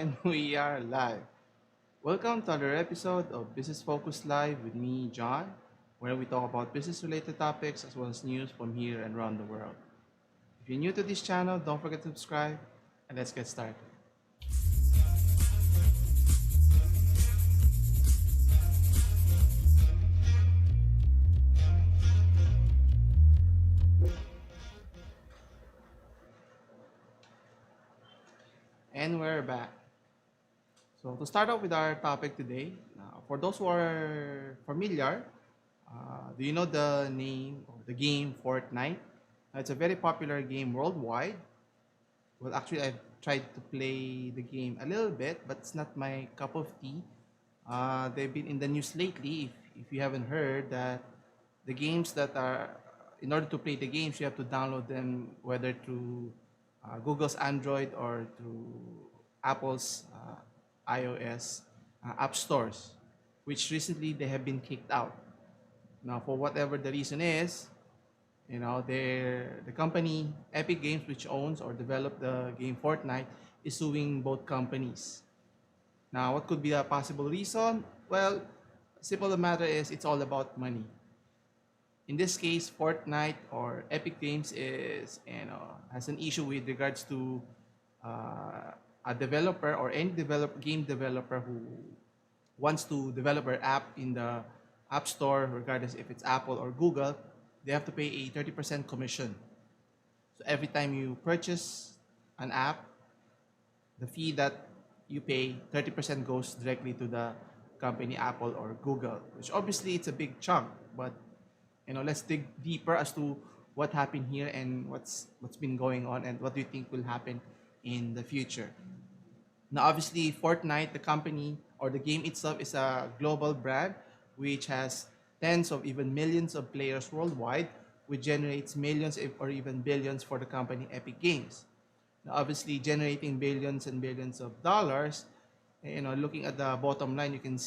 And we are live. Welcome to another episode of Business Focus Live with me, John, where we talk about business related topics as well as news from here and around the world. If you're new to this channel, don't forget to subscribe and let's get started. And we're back. So, to start off with our topic today, for those who are familiar, do you know the name or the game Fortnite? It's a very popular game worldwide. Well, actually, I've tried to play the game a little bit, but it's not my cup of tea. They've been in the news lately. If you haven't heard that the games that are, in order to play the games, you have to download them whether through Google's Android or through Apple's iOS app stores, which recently they have been kicked out. Now, for whatever the reason is, the company Epic Games, which owns or developed the game Fortnite, is suing both companies. Now, what could be a possible reason? Well, simple the matter is it's all about money. In this case, Fortnite or Epic Games is has an issue with regards to a developer or any game developer who wants to develop an app in the App Store, regardless if it's Apple or Google, they have to pay a 30% commission. So every time you purchase an app, the fee that you pay, 30% goes directly to the company Apple or Google, which obviously it's a big chunk. But let's dig deeper as to what happened here and what's been going on and what do you think will happen in the future. Now, obviously, Fortnite, the company or the game itself, is a global brand which has tens of even millions of players worldwide, which generates millions or even billions for the company Epic Games. Now, obviously, generating billions and billions of dollars, looking at the bottom line, you can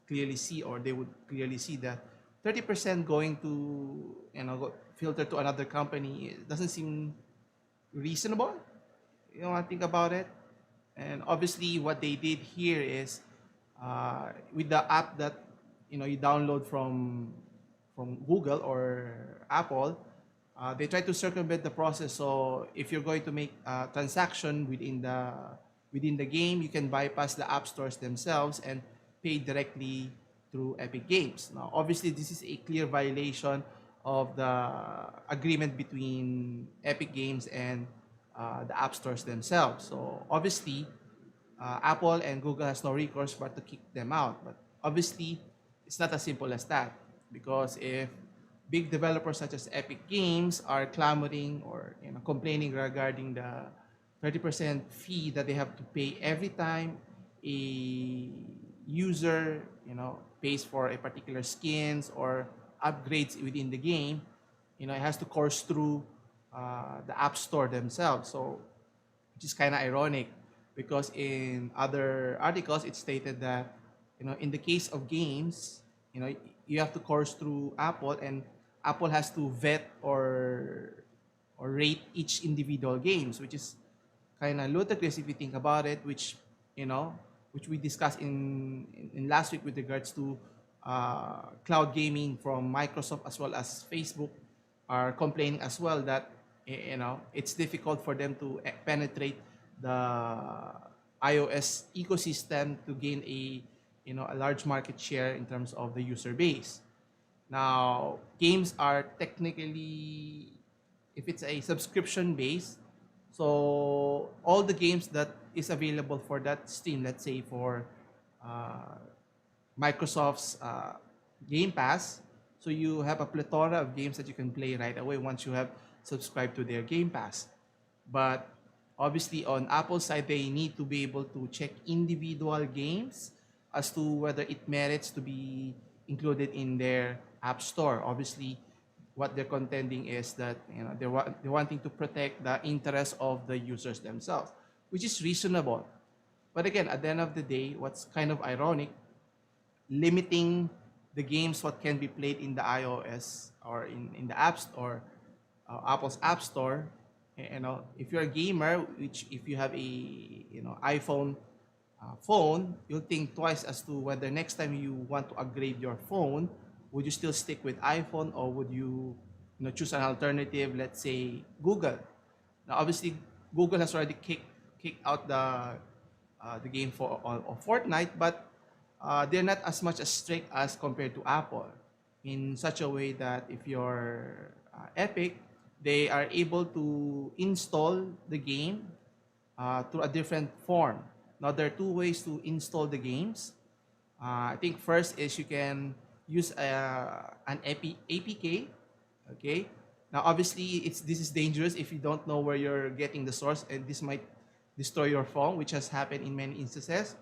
clearly see, or they would clearly see that 30% going to, filter to another company doesn't seem reasonable. I think about it. And obviously, what they did here is with the app that you download from Google or Apple, they try to circumvent the process. So if you're going to make a transaction within the game, you can bypass the app stores themselves and pay directly through Epic Games. Now, obviously, this is a clear violation of the agreement between Epic Games and the app stores themselves. So obviously, Apple and Google has no recourse but to kick them out. But obviously, it's not as simple as that, because if big developers such as Epic Games are clamoring or complaining regarding the 30% fee that they have to pay every time a user pays for a particular skins or upgrades within the game, it has to course through the app store themselves. So, which is kind of ironic, because in other articles it stated that in the case of games, you have to course through Apple, and Apple has to vet or rate each individual games, which is kind of ludicrous if you think about it. Which we discussed in last week with regards to cloud gaming from Microsoft as well as Facebook are complaining as well that it's difficult for them to penetrate the iOS ecosystem to gain a large market share in terms of the user base. Now, games are technically, if it's a subscription base, so all the games that is available for that Steam, let's say for uh, Microsoft's Game Pass, so you have a plethora of games that you can play right away once you have subscribed to their Game Pass. But obviously, on Apple's side, they need to be able to check individual games as to whether it merits to be included in their App Store. Obviously, what they're contending is that they're wanting to protect the interests of the users themselves, which is reasonable. But again, at the end of the day, what's kind of ironic, limiting the games what can be played in the iOS or in the App Store, Apple's App Store. If you're a gamer, which if you have a iPhone phone, you'll think twice as to whether next time you want to upgrade your phone, would you still stick with iPhone or would you choose an alternative, let's say Google. Now, obviously, Google has already kicked out the game for of Fortnite, but they're not as much as strict as compared to Apple, in such a way that if you're Epic, they are able to install the game through a different form. Now, there are two ways to install the games. I think first is you can use an APK. Okay. Now, obviously, this is dangerous if you don't know where you're getting the source, and this might destroy your phone, which has happened in many instances.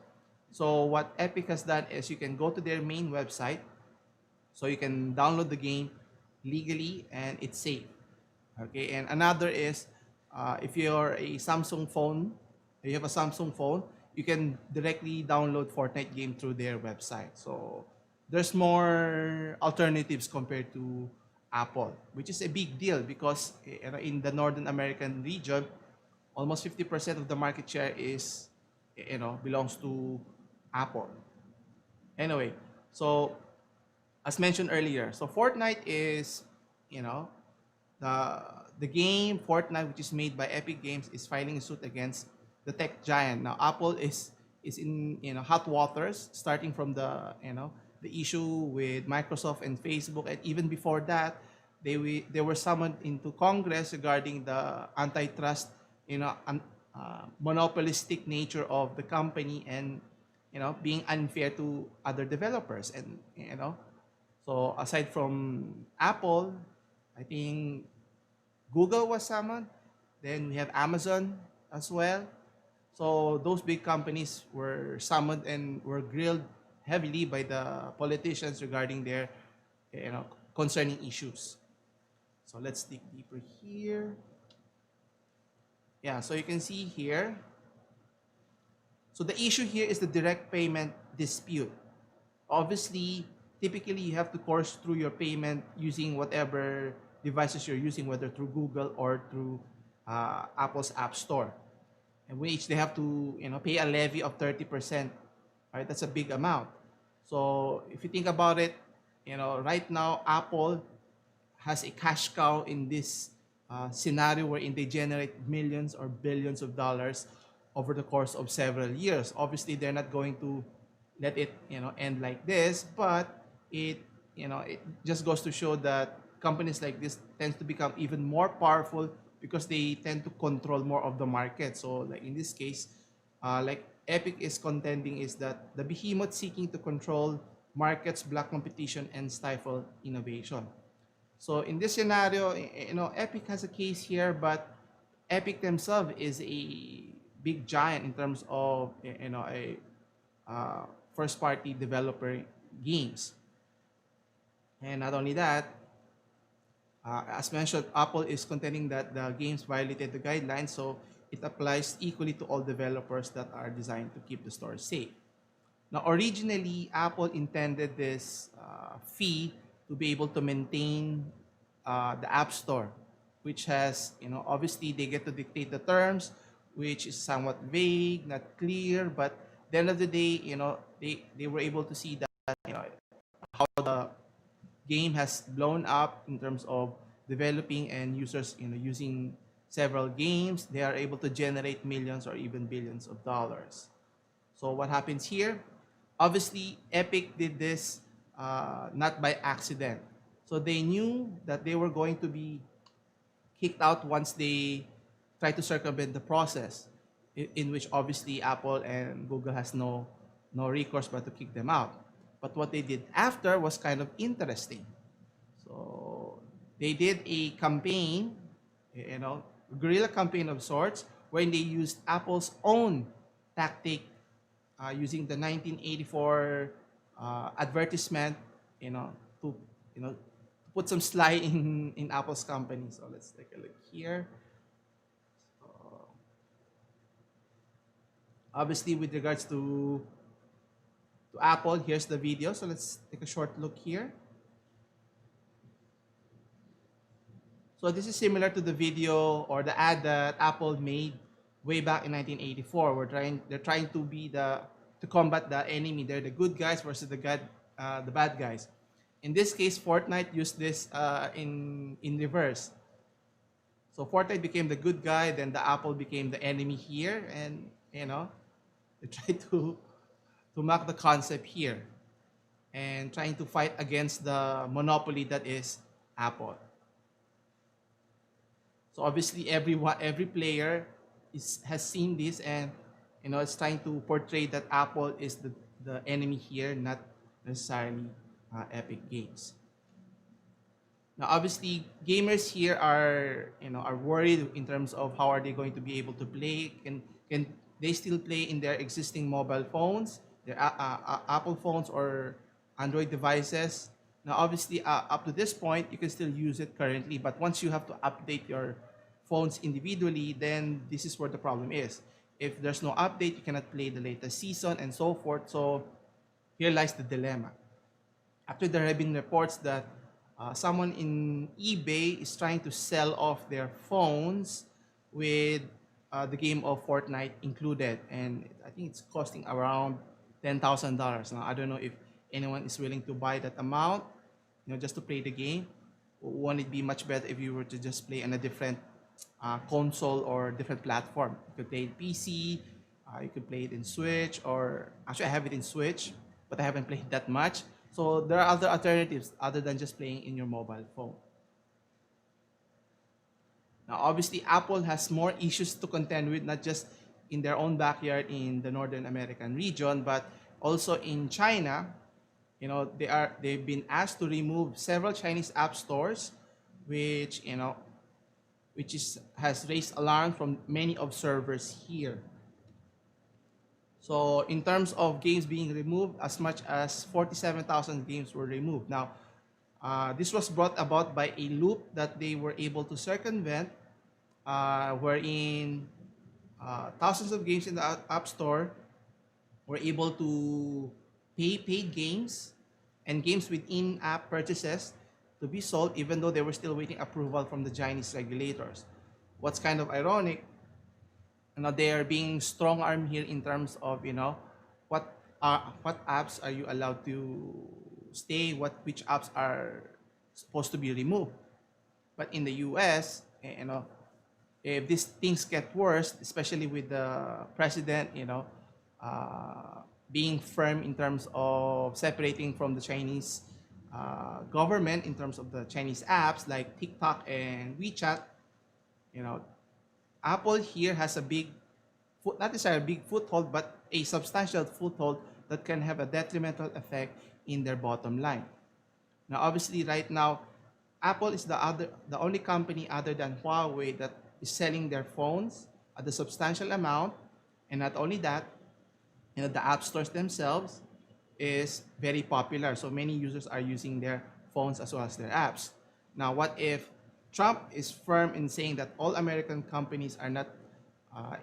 So, what Epic has done is you can go to their main website, so you can download the game legally and it's safe. Okay, and another is if you're a Samsung phone, you have a Samsung phone, you can directly download Fortnite game through their website. So there's more alternatives compared to Apple, which is a big deal because in the Northern American region, almost 50% of the market share is belongs to Apple. Anyway, so as mentioned earlier, so Fortnite is you know the the game Fortnite, which is made by Epic Games, is filing a suit against the tech giant. Now, Apple is in hot waters, starting from the issue with Microsoft and Facebook, and even before that, they were summoned into Congress regarding the antitrust, monopolistic nature of the company and being unfair to other developers, and so aside from Apple, I think Google was summoned. Then we have Amazon as well. So those big companies were summoned and were grilled heavily by the politicians regarding their, concerning issues. So let's dig deeper here. Yeah, so you can see here. So the issue here is the direct payment dispute. Obviously, typically you have to course through your payment using whatever devices you're using, whether through Google or through Apple's App Store, in which they have to pay a levy of 30%. Right, that's a big amount. So if you think about it, right now Apple has a cash cow in this scenario wherein they generate millions or billions of dollars over the course of several years. Obviously, they're not going to let it end like this, but it just goes to show that companies like this tends to become even more powerful because they tend to control more of the market. So, like in this case, like Epic is contending is that the behemoth seeking to control markets, block competition, and stifle innovation. So in this scenario, Epic has a case here, but Epic themselves is a big giant in terms of a first-party developer games. And not only that, as mentioned, Apple is contending that the games violated the guidelines, so it applies equally to all developers that are designed to keep the store safe. Now, originally, Apple intended this fee to be able to maintain the App Store, which has, obviously they get to dictate the terms, which is somewhat vague, not clear, but at the end of the day, they were able to see that, how the game has blown up in terms of developing and users, using several games. They are able to generate millions or even billions of dollars. So what happens here? Obviously, Epic did this not by accident. So they knew that they were going to be kicked out once they try to circumvent the process, in which obviously Apple and Google has no recourse but to kick them out. But what they did after was kind of interesting. So they did a campaign, guerrilla campaign of sorts, wherein they used Apple's own tactic, using the 1984 advertisement, to put some sly in Apple's company. So let's take a look here. Obviously, with regards to Apple, here's the video. So let's take a short look here. So this is similar to the video or the ad that Apple made way back in 1984. They're trying to be to combat the enemy. They're the good guys versus the bad guys. In this case, Fortnite used this in reverse. So Fortnite became the good guy, then the Apple became the enemy here, and they try to mock the concept here and trying to fight against the monopoly that is Apple. So obviously every player has seen this, and it's trying to portray that Apple is the enemy here, not necessarily Epic Games. Now, obviously, gamers here are worried in terms of how are they going to be able to play. Can they still play in their existing mobile phones, their Apple phones or Android devices? Now, obviously, up to this point, you can still use it currently, but once you have to update your phones individually, then this is where the problem is. If there's no update, you cannot play the latest season and so forth. So here lies the dilemma. After there have been reports that someone in eBay is trying to sell off their phones with the game of Fortnite included, and I think it's costing around $10,000. Now I don't know if anyone is willing to buy that amount, just to play the game. Won't it be much better if you were to just play on a different console or different platform? You could play it PC, you could play it in Switch, or actually I have it in Switch, but I haven't played that much. So there are other alternatives other than just playing in your mobile phone. Now, obviously, Apple has more issues to contend with, not just in their own backyard in the Northern American region, but also in China. They've been asked to remove several Chinese app stores, which has raised alarm from many observers here. So in terms of games being removed, as much as 47,000 games were removed. Now, this was brought about by a loop that they were able to circumvent, wherein thousands of games in the App Store were able to pay paid games and games with in-app purchases to be sold, even though they were still waiting approval from the Chinese regulators. What's kind of ironic, they are being strong armed here in terms of what apps are you allowed to stay, which apps are supposed to be removed. But in the US, if these things get worse, especially with the president, being firm in terms of separating from the Chinese government in terms of the Chinese apps like TikTok and WeChat, you know, Apple here has a not necessarily a big foothold, but a substantial foothold that can have a detrimental effect in their bottom line. Now, obviously, right now, Apple is the only company other than Huawei that is selling their phones at a substantial amount, and not only that, the app stores themselves is very popular. So many users are using their phones as well as their apps. Now, what if Trump is firm in saying that all American companies are not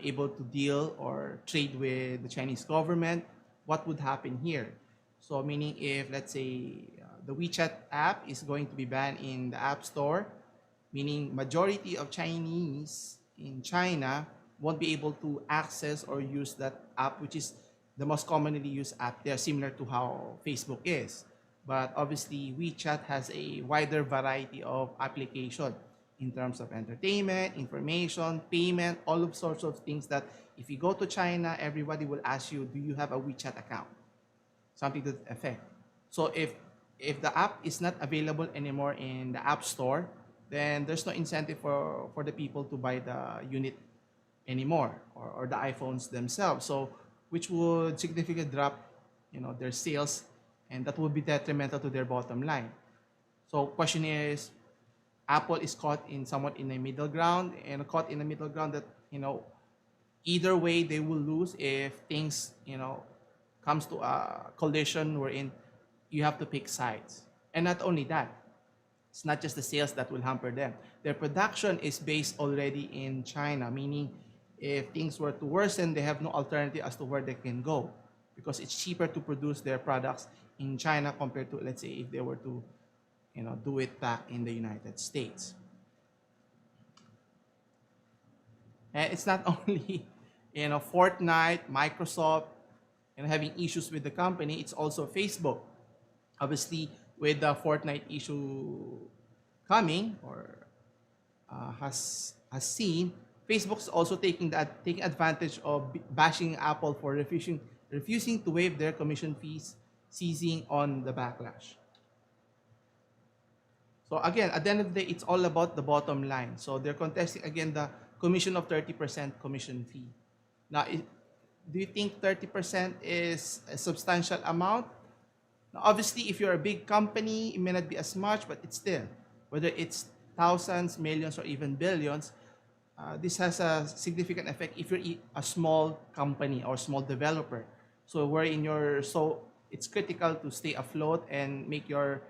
able to deal or trade with the Chinese government? What would happen here? So, meaning if, let's say, the WeChat app is going to be banned in the App Store, meaning majority of Chinese in China won't be able to access or use that app, which is the most commonly used app there, similar to how Facebook is. But obviously, WeChat has a wider variety of application in terms of entertainment, information, payment, all of sorts of things that if you go to China, everybody will ask you, do you have a WeChat account? Something to that effect. So if the app is not available anymore in the App Store, then there's no incentive for the people to buy the unit anymore, or the iPhones themselves. So which would significantly drop their sales, and that would be detrimental to their bottom line. So question is, Apple is caught in somewhat in a middle ground, and caught in a middle ground that either way they will lose if things comes to a collision wherein you have to pick sides. And not only that, it's not just the sales that will hamper them. Their production is based already in China, meaning if things were to worsen, they have no alternative as to where they can go, because it's cheaper to produce their products in China compared to, let's say, if they were to do it back in the United States. And it's not only Fortnite, Microsoft, having issues with the company. It's also Facebook. Obviously, with the Fortnite issue coming, or has seen, Facebook's also taking advantage of bashing Apple for refusing to waive their commission fees, seizing on the backlash. So again, at the end of the day, it's all about the bottom line. So they're contesting again the commission of 30% commission fee. Now, do you think 30% is a substantial amount? Now, obviously, if you're a big company, it may not be as much, but it's still, whether it's thousands, millions, or even billions, this has a significant effect if you're a small company or small developer. So it's critical to stay afloat and make your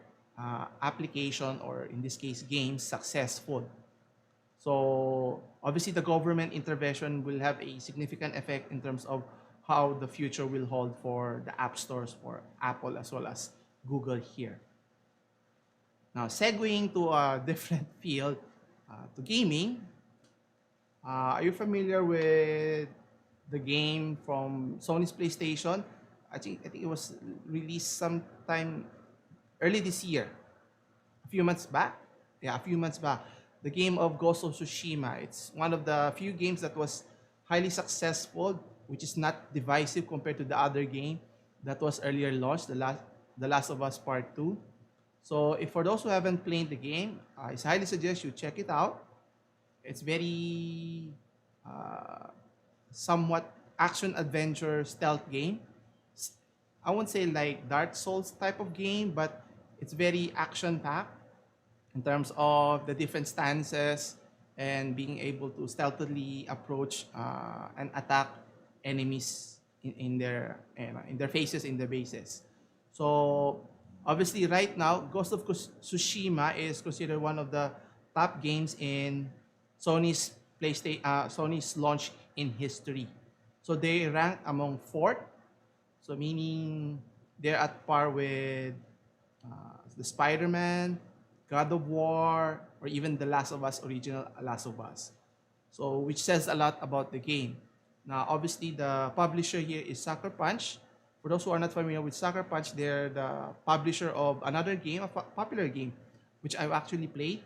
application, or in this case, games, successful. So obviously, the government intervention will have a significant effect in terms of how the future will hold for the app stores for Apple as well as Google here. Now, segueing to a different field, to gaming, are you familiar with the game from Sony's PlayStation? I think it was released sometime early this year, a few months back. Yeah, a few months back. The game of Ghost of Tsushima. It's one of the few games that was highly successful, which is not divisive compared to the other game that was earlier launched, The Last of Us Part 2. So if for those who haven't played the game, I highly suggest you check it out. It's very uh, somewhat action adventure stealth game. I won't say like Dark Souls type of game, but it's very action packed in terms of the different stances and being able to stealthily approach and attack enemies in their faces, in their bases. So obviously, right now, Ghost of Tsushima is considered one of the top games in Sony's launch in history. So they rank among fourth. So meaning they're at par with the Spider-Man, God of War, or even the Last of Us, original Last of Us. So which says a lot about the game. Now, obviously, the publisher here is Sucker Punch. For those who are not familiar with Sucker Punch, they're the publisher of another game, a popular game, which I've actually played,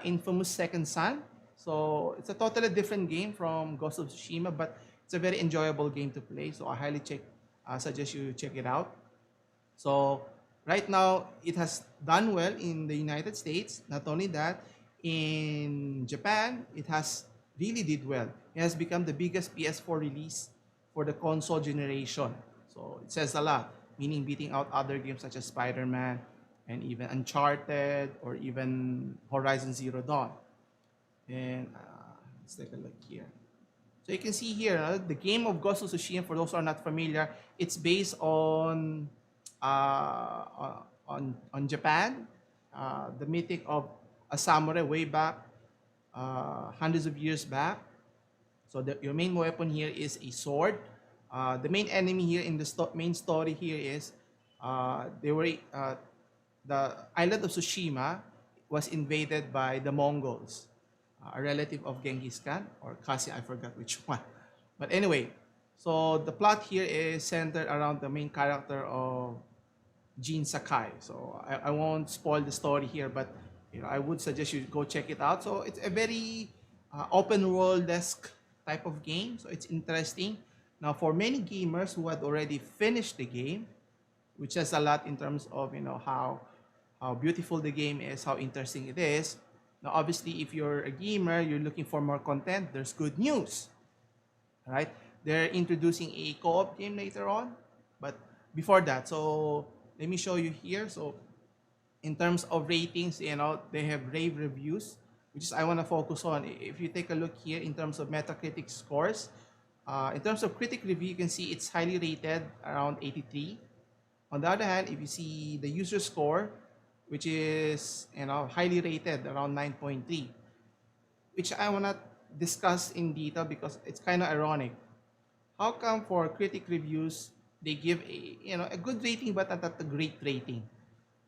Infamous Second Son. So it's a totally different game from Ghost of Tsushima, but it's a very enjoyable game to play. So I highly suggest you check it out. So right now, it has done well in the United States. Not only that, in Japan, it has really did well. It has become the biggest PS4 release for the console generation. So it says a lot, meaning beating out other games such as Spider-Man and even Uncharted or even Horizon Zero Dawn. And let's take a look here. So you can see here, the game of Ghost of Tsushima, for those who are not familiar, it's based on Japan, the mythic of a samurai way back, hundreds of years back. So your main weapon here is a sword. The main enemy here in the main story here is the island of Tsushima was invaded by the Mongols, a relative of Genghis Khan or Kasi, I forgot which one. But anyway, so the plot here is centered around the main character of Jin Sakai. So I won't spoil the story here, but I would suggest you go check it out. So it's a very open world-esque type of game. So it's interesting. Now, for many gamers who had already finished the game, which says a lot in terms of how beautiful the game is, how interesting it is. Now, obviously, if you're a gamer, you're looking for more content. There's good news, right? They're introducing a co-op game later on, but before that, so let me show you here. So in terms of ratings, they have rave reviews, which is I want to focus on. If you take a look here in terms of Metacritic scores, in terms of critic review, you can see it's highly rated, around 83. On the other hand, if you see the user score, which is highly rated, around 9.3, which I want to discuss in detail because it's kind of ironic. How come for critic reviews they give a good rating but not a great rating?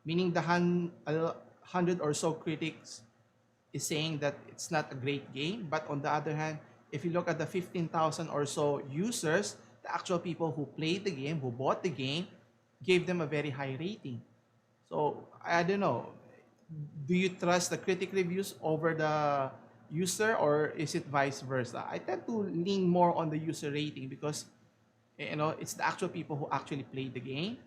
Meaning the 100 or so critics is saying that it's not a great game, but on the other hand, if you look at the 15,000 or so users, the actual people who played the game, who bought the game, gave them a very high rating. So I don't know. Do you trust the critic reviews over the user, or is it vice versa? I tend to lean more on the user rating because it's the actual people who actually played the game,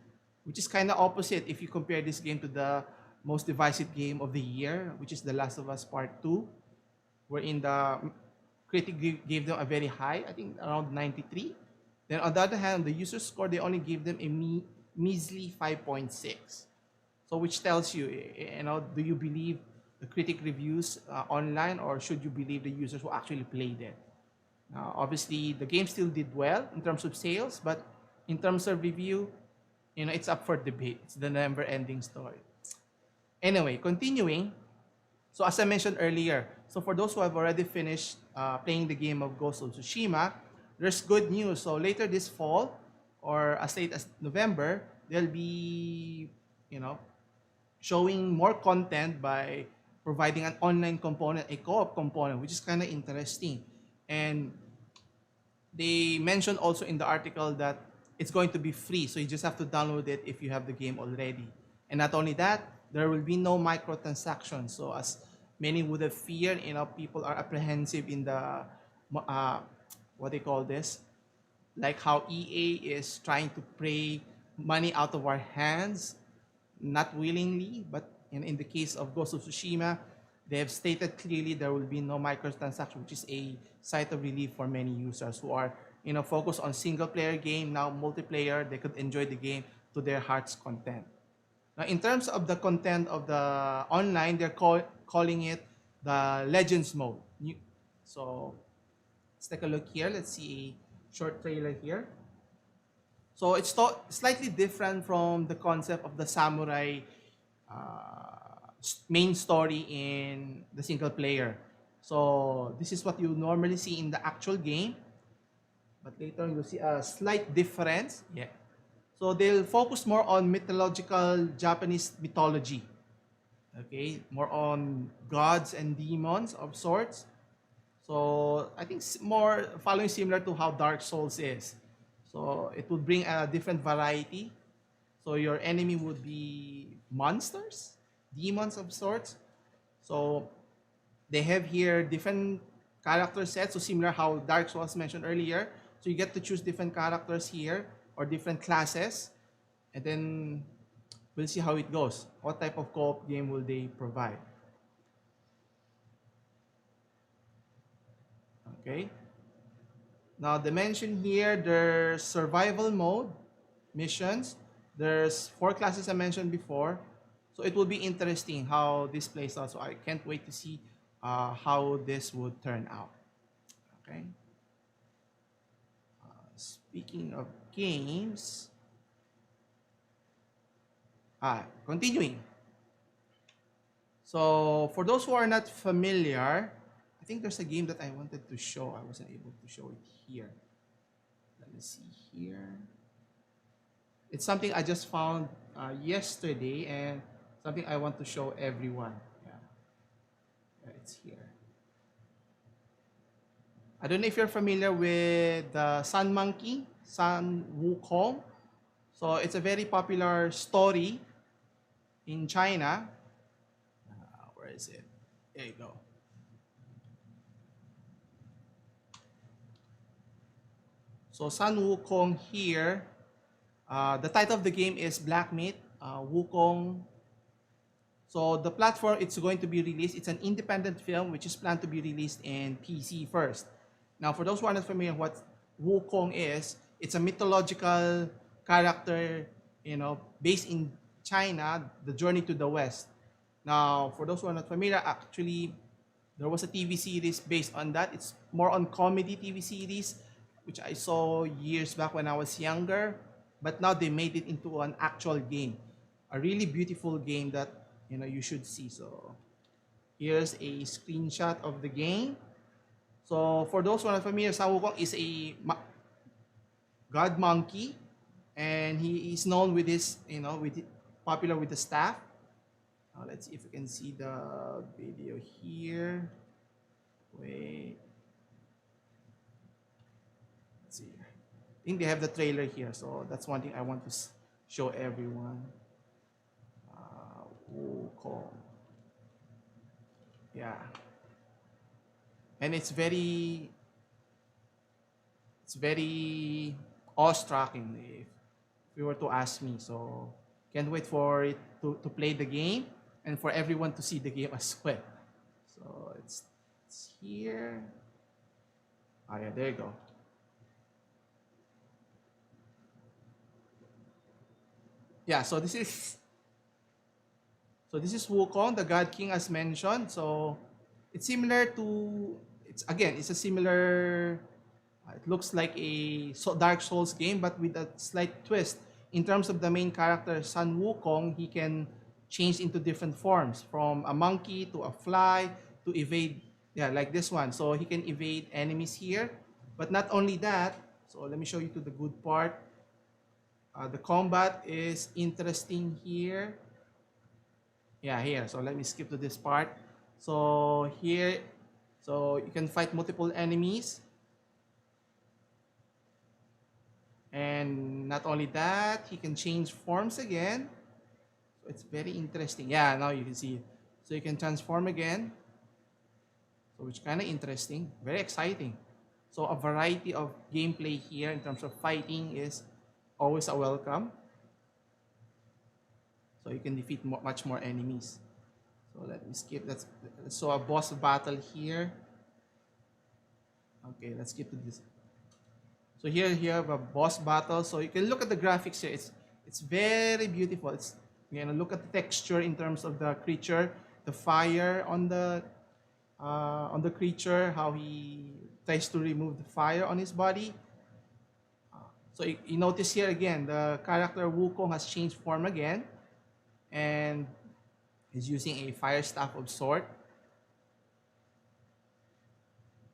which is kind of opposite if you compare this game to the most divisive game of the year, which is The Last of Us Part 2, wherein the critic gave them a very high, I think around 93. Then on the other hand, the user score, they only gave them a measly 5.6. So which tells you, do you believe the critic reviews online, or should you believe the users who actually played it? Obviously, the game still did well in terms of sales, but in terms of review, it's up for debate. It's the never-ending story. Anyway, continuing. So as I mentioned earlier, so for those who have already finished playing the game of Ghost of Tsushima, there's good news. So later this fall, or as late as November, they'll be, you know, showing more content by providing an online component, a co-op component, which is kind of interesting. And they mentioned also in the article that it's going to be free, so you just have to download it if you have the game already. And not only that, there will be no microtransactions. So as many would have feared, people are apprehensive in the what they call this, like how EA is trying to pray money out of our hands, not willingly, but in the case of Ghost of Tsushima, they have stated clearly there will be no microtransaction, which is a sight of relief for many users who are focused on single player game. Now multiplayer, they could enjoy the game to their heart's content. Now, in terms of the content of the online, they're calling it the Legends mode. So let's take a look here. Let's see a short trailer here. So it's slightly different from the concept of the samurai main story in the single player. So this is what you normally see in the actual game, but later you'll see a slight difference. Yeah. So they'll focus more on mythological Japanese mythology. Okay, more on gods and demons of sorts. So I think more following similar to how Dark Souls is. So it would bring a different variety. So your enemy would be monsters, demons of sorts. So they have here different character sets. So similar how Dark Souls mentioned earlier. So you get to choose different characters here or different classes. And then we'll see how it goes. What type of co-op game will they provide? Okay. Now, they mention here there's survival mode, missions. There's 4 classes I mentioned before. So it will be interesting how this plays out. So I can't wait to see how this would turn out. Okay. Speaking of games, continuing. So for those who are not familiar, I think there's a game that I wanted to show. I wasn't able to show it here. Let me see here. It's something I just found yesterday and something I want to show everyone. Yeah, it's here. I don't know if you're familiar with the Sun Monkey, Sun Wukong. So it's a very popular story in China. Where is it? There you go. So Sun Wukong here. The title of the game is Black Myth, Wukong. So the platform it's going to be released, it's an independent film which is planned to be released in PC first. Now, for those who are not familiar what Wukong is, it's a mythological character, based in China, the journey to the West. Now, for those who are not familiar, actually, there was a TV series based on that. It's more on comedy TV series, which I saw years back when I was younger. But now they made it into an actual game. A really beautiful game that, you should see. So here's a screenshot of the game. So for those who are not familiar, Sun Wukong is a god monkey. And he is known with his, popular with the staff. Let's see if we can see the video here. Wait. let's see. I think they have the trailer here, so that's one thing I want to show everyone. Wukong. Yeah, and it's very awe-striking if you were to ask me. So can't wait for it to play the game and for everyone to see the game as well. So it's here. Oh yeah, there you go. Yeah, so this is Wukong, the God King as mentioned. So it's similar to it's a similar it looks like a Dark Souls game, but with a slight twist. In terms of the main character, Sun Wukong, he can change into different forms, from a monkey to a fly to evade. Yeah, like this one. So he can evade enemies here. But not only that, so let me show you to the good part. The combat is interesting here. Yeah, here. So let me skip to this part. So here, so you can fight multiple enemies. And not only that, he can change forms again. So it's very interesting. Yeah, now you can see it. So you can transform again. So which kind of interesting, very exciting. So a variety of gameplay here in terms of fighting is always a welcome. So you can defeat much more enemies. So let me skip. So a boss battle here. Okay, let's skip to this. So here you have a boss battle. So you can look at the graphics here. It's very beautiful. It's look at the texture in terms of the creature, the fire on the creature, how he tries to remove the fire on his body. So you notice here again, the character Wukong has changed form again, and is using a fire staff of sort.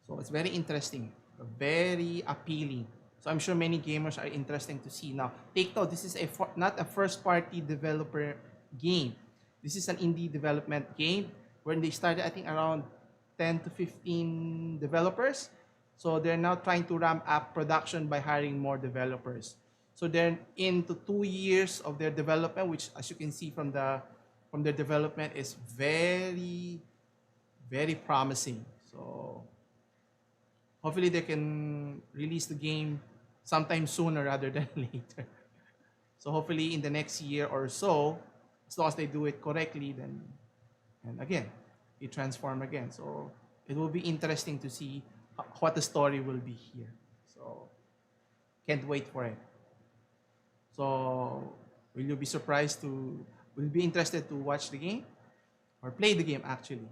So it's very interesting, very appealing. So I'm sure many gamers are interesting to see. Now, take note, this is not a first-party developer game. This is an indie development game when they started, I think, around 10 to 15 developers. So they're now trying to ramp up production by hiring more developers. So they're into 2 years of their development, which, as you can see from their development, is very, very promising. So hopefully they can release the game sometime sooner rather than later. So hopefully in the next year or so, as long as they do it correctly, then and again, it transform again. So it will be interesting to see what the story will be here. So can't wait for it. So will you be interested to watch the game or play the game actually?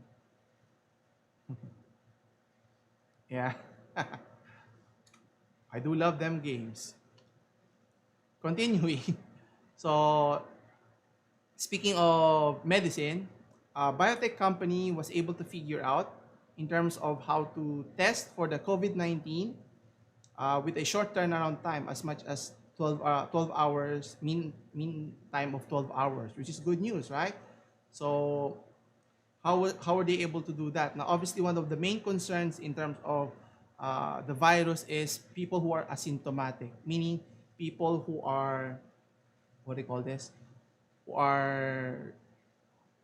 Yeah. I do love them games. Continuing. So, speaking of medicine, a biotech company was able to figure out in terms of how to test for the COVID-19 with a short turnaround time as much as 12 hours, mean time of 12 hours, which is good news, right? So, how are they able to do that? Now, obviously, one of the main concerns in terms of the virus is people who are asymptomatic, meaning people who are what do you call this? Who are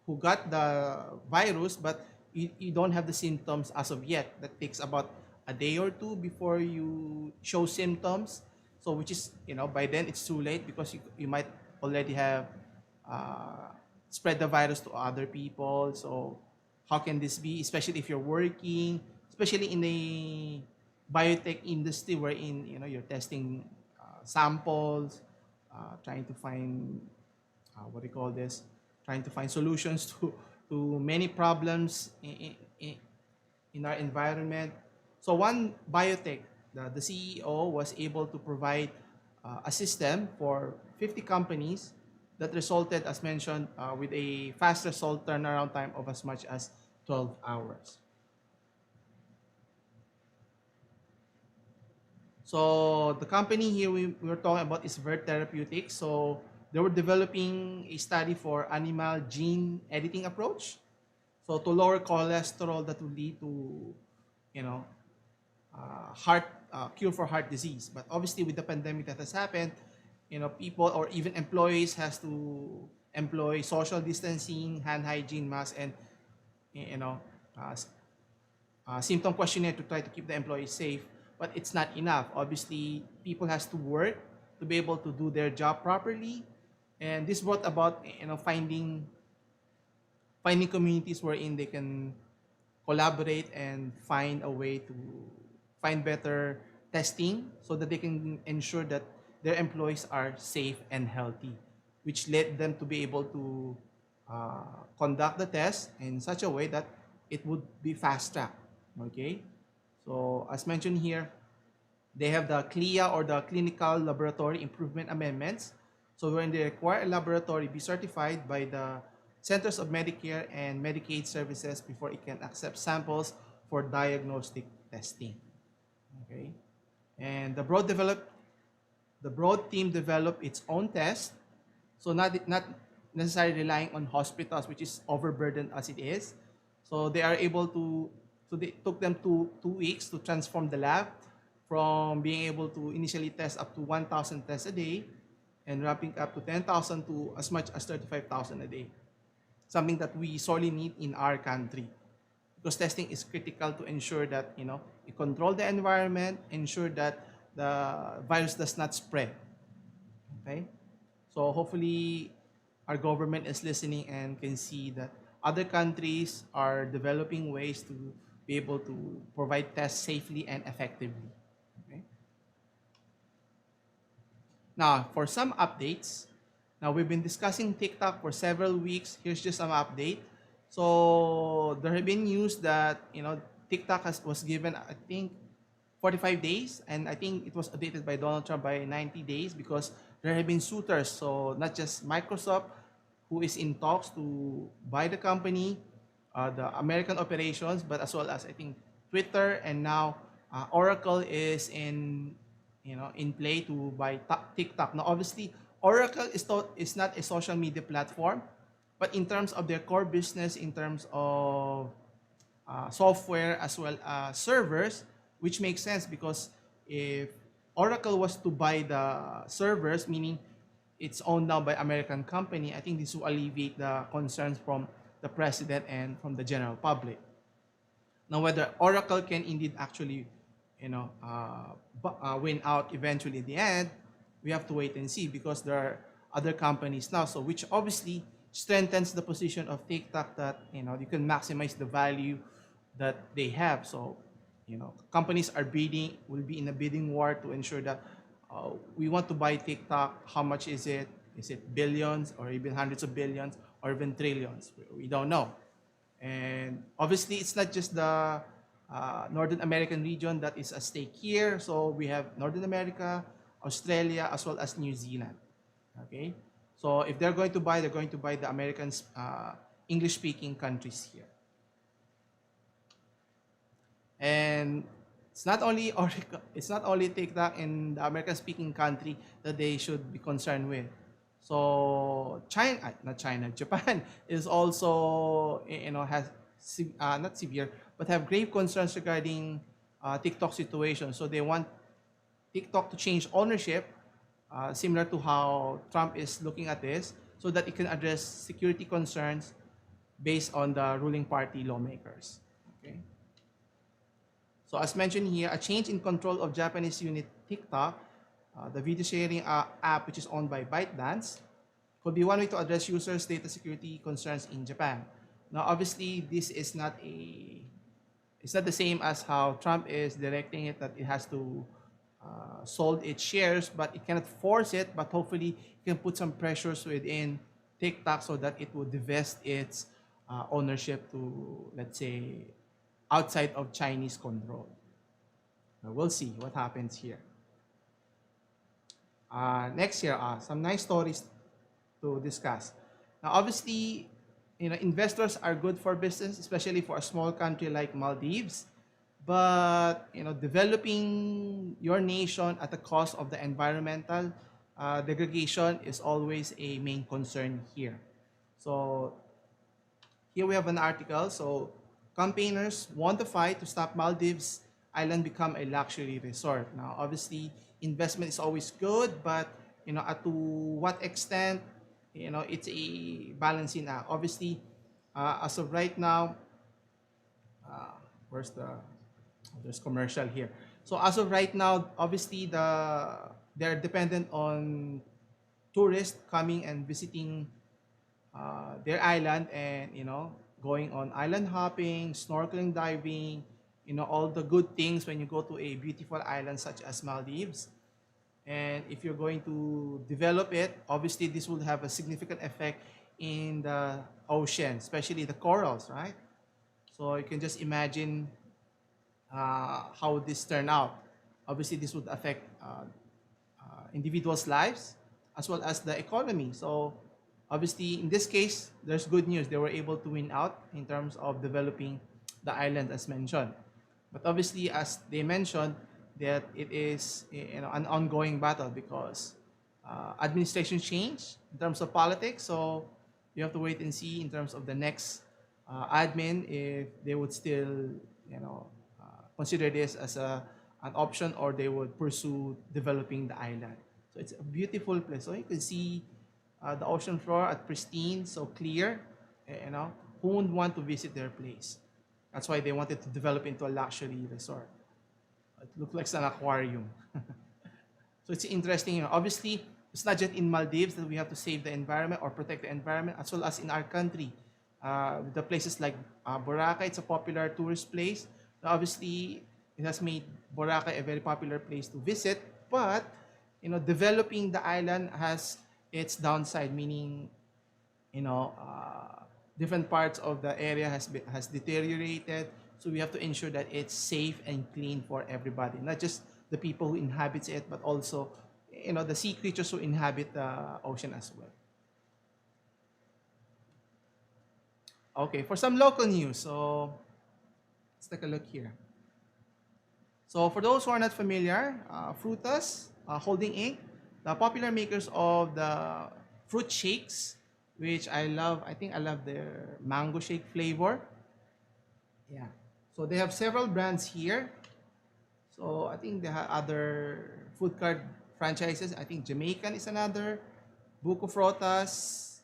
who got the virus, but you don't have the symptoms as of yet. That takes about a day or two before you show symptoms. So, which is, by then it's too late because you might already have uh, spread the virus to other people. So, how can this be? Especially if you're working, especially in the biotech industry, wherein you're testing samples, trying to find what do you call this? Trying to find solutions to many problems in our environment. So one biotech, the CEO was able to provide a system for 50 companies that resulted, as mentioned, with a fast result turnaround time of as much as 12 hours. So the company here we were talking about is Vert Therapeutics. So they were developing a study for animal gene editing approach. So to lower cholesterol that would lead to, heart cure for heart disease. But obviously, with the pandemic that has happened, people or even employees has to employ social distancing, hand hygiene, mask, and you know, uh, symptom questionnaire to try to keep the employees safe. But it's not enough. Obviously, people has to work to be able to do their job properly, and this brought about finding communities wherein they can collaborate and find a way to find better testing so that they can ensure that their employees are safe and healthy, which led them to be able to conduct the test in such a way that it would be fast track. Okay, so as mentioned here, they have the CLIA or the Clinical Laboratory Improvement Amendments. So when they require a laboratory be certified by the Centers of Medicare and Medicaid Services before it can accept samples for diagnostic testing. Okay, and the broad team developed its own test, so not necessarily relying on hospitals, which is overburdened as it is. So they are able to. So they took them 2 weeks to transform the lab from being able to initially test up to 1,000 tests a day and ramping up to 10,000 to as much as 35,000 a day. Something that we sorely need in our country because testing is critical to ensure that you control the environment, ensure that the virus does not spread. Okay, so hopefully our government is listening and can see that other countries are developing ways to be able to provide tests safely and effectively. Okay. Now, for some updates, now we've been discussing TikTok for several weeks. Here's just some update. So there have been news that TikTok was given, I think, 45 days, and I think it was updated by Donald Trump by 90 days because there have been suitors. So not just Microsoft, who is in talks to buy the company, the American operations, but as well as I think Twitter, and now Oracle is in play to buy TikTok. Now, obviously, Oracle is not a social media platform, but in terms of their core business, in terms of software as well as servers, which makes sense because if Oracle was to buy the servers, meaning it's owned now by American company, I think this will alleviate the concerns from the president and from the general public. Now, whether Oracle can indeed actually, win out eventually in the end, we have to wait and see because there are other companies now. So, which obviously strengthens the position of TikTok that you can maximize the value that they have. So, companies will be in a bidding war to ensure that we want to buy TikTok. How much is it? Is it billions or even hundreds of billions or even trillions? We don't know. And obviously, it's not just the Northern American region that is at stake here. So we have Northern America, Australia, as well as New Zealand. Okay, so if they're going to buy the Americans, English-speaking countries here. And it's not only TikTok in the American-speaking country that they should be concerned with. So not China, Japan is also has not severe but have grave concerns regarding TikTok situation. So they want TikTok to change ownership, similar to how Trump is looking at this, so that it can address security concerns based on the ruling party lawmakers. Okay. So as mentioned here, a change in control of Japanese unit TikTok, the video sharing app which is owned by ByteDance, could be one way to address users' data security concerns in Japan. Now, obviously, it's not the same as how Trump is directing it that it has to sold its shares, but it cannot force it. But hopefully, it can put some pressures within TikTok so that it will divest its ownership to, let's say, outside of Chinese control. We'll see what happens here. Next year, some nice stories to discuss. Now, obviously, investors are good for business, especially for a small country like Maldives. But developing your nation at the cost of the environmental degradation is always a main concern here. So here we have an article. So campaigners want to fight to stop Maldives' island become a luxury resort. Now, obviously, investment is always good, but to what extent, it's a balancing act. Obviously, as of right now, uh, where's there's commercial here. So as of right now, obviously they're dependent on tourists coming and visiting their island, and going on island hopping, snorkeling, diving, all the good things when you go to a beautiful island such as Maldives. And if you're going to develop it, obviously this will have a significant effect in the ocean, especially the corals, right? So you can just imagine how this turn out. Obviously, this would affect individuals' lives as well as the economy. So, obviously, in this case, there's good news. They were able to win out in terms of developing the island, as mentioned. But obviously, as they mentioned, that it is an ongoing battle because administration change in terms of politics. So you have to wait and see in terms of the next admin if they would still consider this as an option, or they would pursue developing the island. So it's a beautiful place. So you can see the ocean floor at pristine, so clear. Who would want to visit their place? That's why they wanted to develop into a luxury resort. It looked like an aquarium. So it's interesting. Obviously, it's not just in Maldives that we have to save the environment or protect the environment, as well as in our country. The places like Boracay, it's a popular tourist place. Now, obviously, it has made Boracay a very popular place to visit, but developing the island has its downside, meaning you know uh, different parts of the area has deteriorated. So we have to ensure that it's safe and clean for everybody, not just the people who inhabit it, but also the sea creatures who inhabit the ocean as well. Okay, for some local news, so let's take a look here. So for those who are not familiar, Fruitas Holding Inc., the popular makers of the fruit shakes, which I love. I think I love their mango shake flavor. Yeah. So they have several brands here. So I think they have other food cart franchises. I think Jamaican is another. Buko Frutas,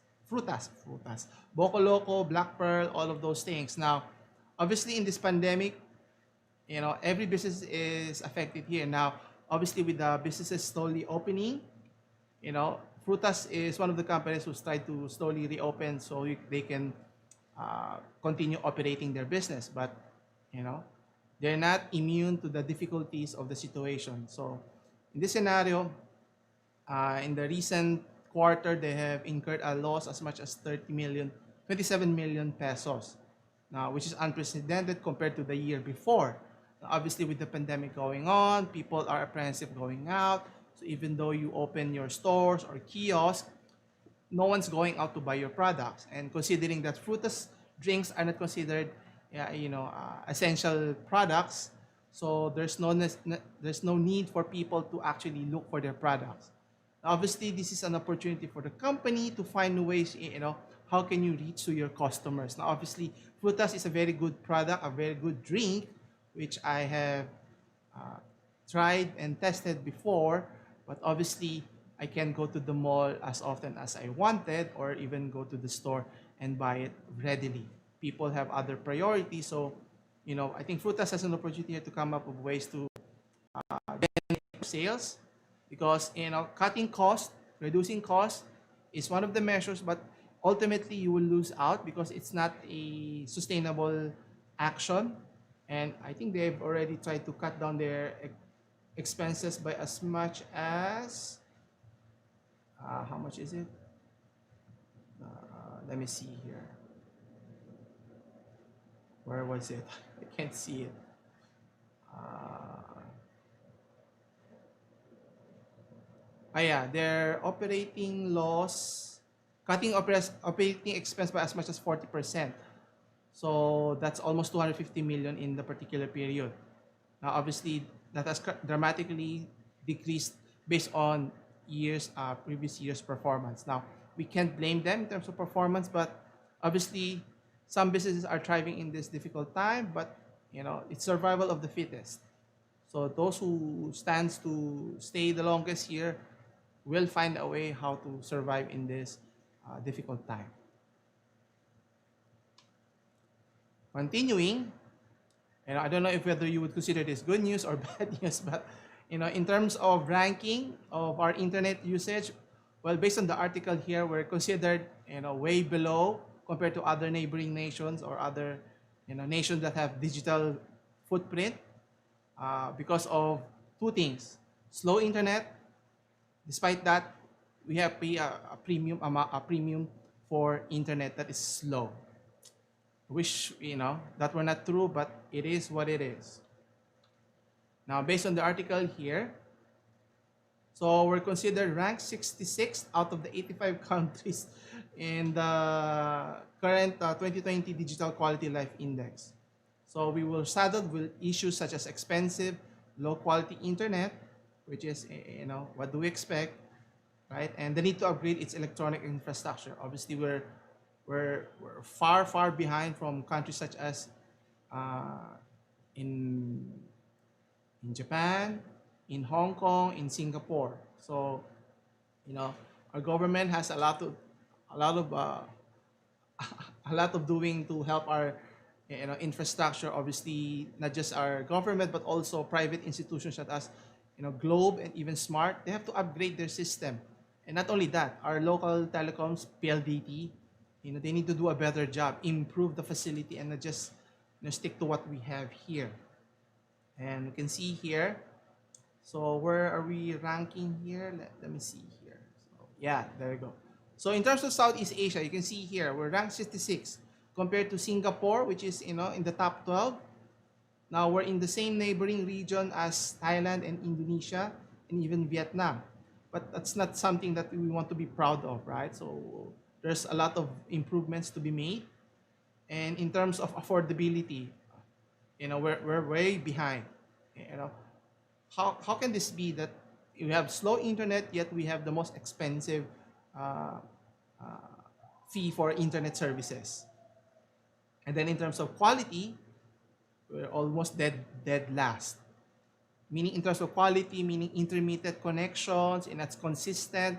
Boko Loco, Black Pearl, all of those things. Now, obviously in this pandemic, every business is affected here. Now, obviously with the businesses slowly opening, Frutas is one of the companies who's tried to slowly reopen so they can continue operating their business. But, you know, they're not immune to the difficulties of the situation. So, in this scenario, in the recent quarter, they have incurred a loss as much as 27 million pesos, now, which is unprecedented compared to the year before. Now, obviously, with the pandemic going on, people are apprehensive going out. So even though you open your stores or kiosks, no one's going out to buy your products. And considering that fruitless drinks are not considered, essential products, so there's no need for people to actually look for their products. Obviously, this is an opportunity for the company to find ways, how can you reach to your customers. Now, obviously, Frutas is a very good product, a very good drink, which I have uh, tried and tested before, but obviously, I can't go to the mall as often as I wanted, or even go to the store and buy it readily. People have other priorities, so I think Frutas has an opportunity to come up with ways to sales, because cutting cost, reducing cost is one of the measures, but ultimately you will lose out because it's not a sustainable action. And I think they've already tried to cut down their expenses by as much as how much is it? Let me see here. Where was it? I can't see it. Yeah, their operating loss, cutting operating expense by as much as 40%. So that's almost 250 million in the particular period. Now, obviously, that has dramatically decreased based on previous years' performance. Now, we can't blame them in terms of performance, but obviously, some businesses are thriving in this difficult time. But it's survival of the fittest. So those who stands to stay the longest here will find a way how to survive in this difficult time. Continuing, I don't know if whether you would consider this good news or bad news, but in terms of ranking of our internet usage, well, based on the article here, we're considered way below compared to other neighboring nations or other nations that have digital footprint because of two things: slow internet. Despite that, we have pay a premium for internet that is slow. Wish that were not true, but it is what it is. Now, based on the article here, so we're considered ranked 66th out of the 85 countries in the current 2020 Digital Quality Life Index. So we will saddled with issues such as expensive, low quality internet, which is what do we expect, right? And the need to upgrade its electronic infrastructure. Obviously, we're far behind from countries such as uh, in Japan, in Hong Kong, in Singapore. So you know our government has a lot of a lot of doing to help our infrastructure. Obviously, not just our government but also private institutions such as Globe and even Smart. They have to upgrade their system, and not only that, our local telecoms PLDT, they need to do a better job, improve the facility, and not just stick to what we have here. And you can see here. So where are we ranking here? Let me see here. So yeah, there we go. So in terms of Southeast Asia, you can see here we're ranked 66 compared to Singapore, which is in the top 12. Now we're in the same neighboring region as Thailand and Indonesia and even Vietnam. But that's not something that we want to be proud of, right? So there's a lot of improvements to be made. And in terms of affordability, we're way behind. You know, how can this be that we have slow internet yet we have the most expensive uh, fee for internet services? And then in terms of quality, we're almost dead last. Meaning in terms of quality, meaning intermittent connections, and that's consistent.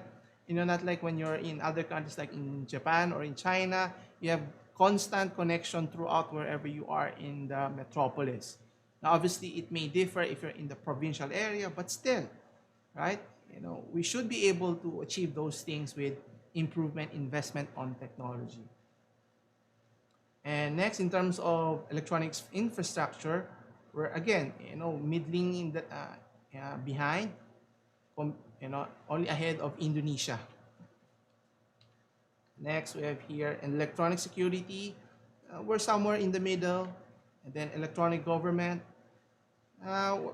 Not like when you're in other countries like in Japan or in China, you have constant connection throughout wherever you are in the metropolis. Now, obviously, it may differ if you're in the provincial area, but still, right? We should be able to achieve those things with improvement, investment on technology. And next, in terms of electronics infrastructure, we're again, middling in the behind, only ahead of Indonesia. Next, we have here electronic security. We're somewhere in the middle, and then electronic government.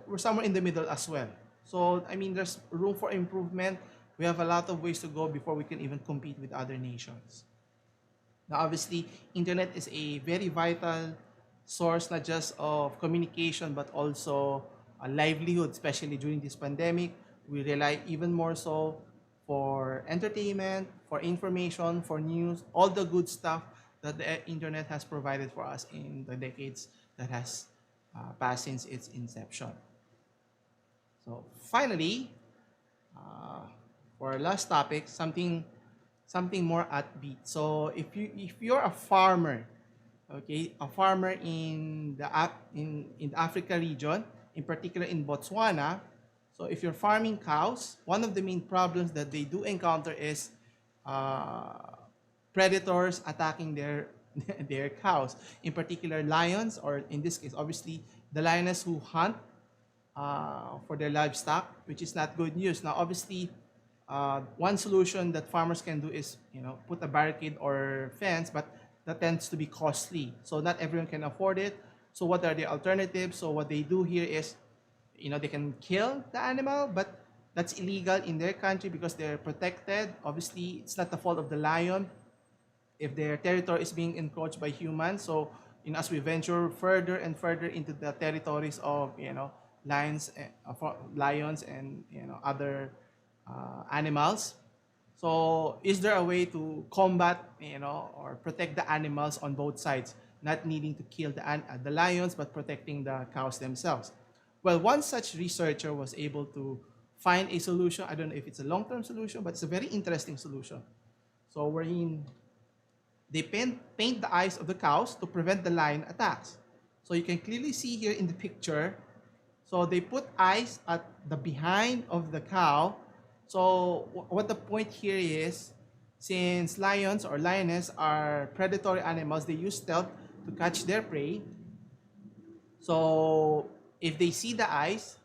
We're somewhere in the middle as well. So I mean, there's room for improvement. We have a lot of ways to go before we can even compete with other nations. Now, obviously, internet is a very vital source not just of communication but also a livelihood, especially during this pandemic. We rely even more so for entertainment, for information, for news, all the good stuff that the internet has provided for us in the decades that has passed since its inception. So finally, for our last topic, something more upbeat. So if you're a farmer, okay, a farmer in the Africa region, in particular in Botswana. So if you're farming cows, one of the main problems that they do encounter is predators attacking their their cows. In particular, lions, or in this case, obviously the lioness who hunt for their livestock, which is not good news. Now, obviously, one solution that farmers can do is put a barricade or fence, but that tends to be costly. So not everyone can afford it. So what are the alternatives? So what they do here is, they can kill the animal, but that's illegal in their country because they're protected. Obviously, it's not the fault of the lion if their territory is being encroached by humans. So, as we venture further and further into the territories of, lions and other animals. So, is there a way to combat, or protect the animals on both sides, not needing to kill the lions, but protecting the cows themselves? Well, one such researcher was able to find a solution. I don't know if it's a long-term solution, but it's a very interesting solution. So wherein they paint the eyes of the cows to prevent the lion attacks. So you can clearly see here in the picture. So they put eyes at the behind of the cow. So what the point here is, since lions or lioness are predatory animals, they use stealth to catch their prey. So if they see the eyes,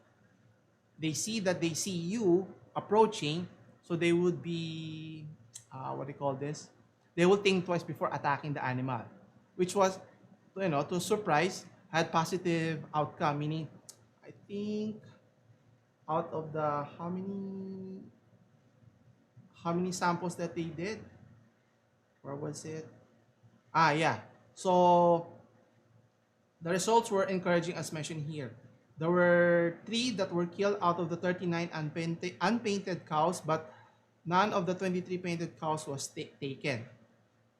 they see that they see you approaching, so they would be, what do you call this? They will think twice before attacking the animal, which was, to surprise, had positive outcome. Meaning, I think out of the how many samples that they did, where was it? Yeah. So the results were encouraging as mentioned here. There were 3 that were killed out of the 39 unpainted cows, but none of the 23 painted cows was taken.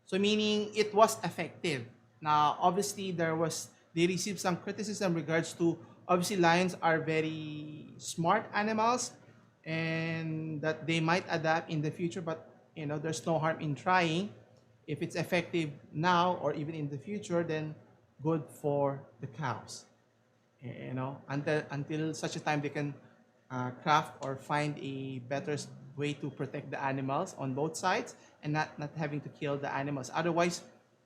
So meaning it was effective. Now, obviously, they received some criticism in regards to, obviously, lions are very smart animals and that they might adapt in the future, but there's no harm in trying. If it's effective now or even in the future, then good for the cows. Until such a time they can craft or find a better way to protect the animals on both sides, and not having to kill the animals. Otherwise,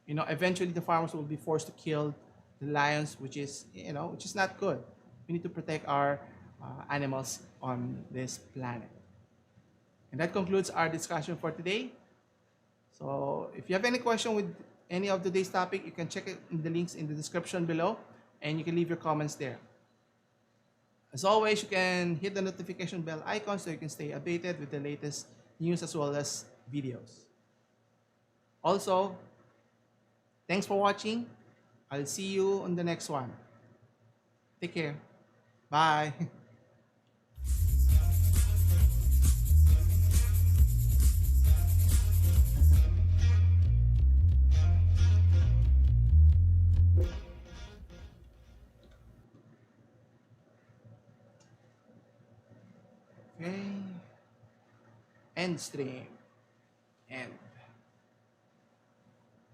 eventually the farmers will be forced to kill the lions, which is not good. We need to protect our animals on this planet. And that concludes our discussion for today. So if you have any question with any of today's topic, you can check it in the links in the description below, and you can leave your comments there. As always, you can hit the notification bell icon so you can stay updated with the latest news as well as videos. Also, thanks for watching. I'll see you on the next one. Take care. Bye. Okay. End stream.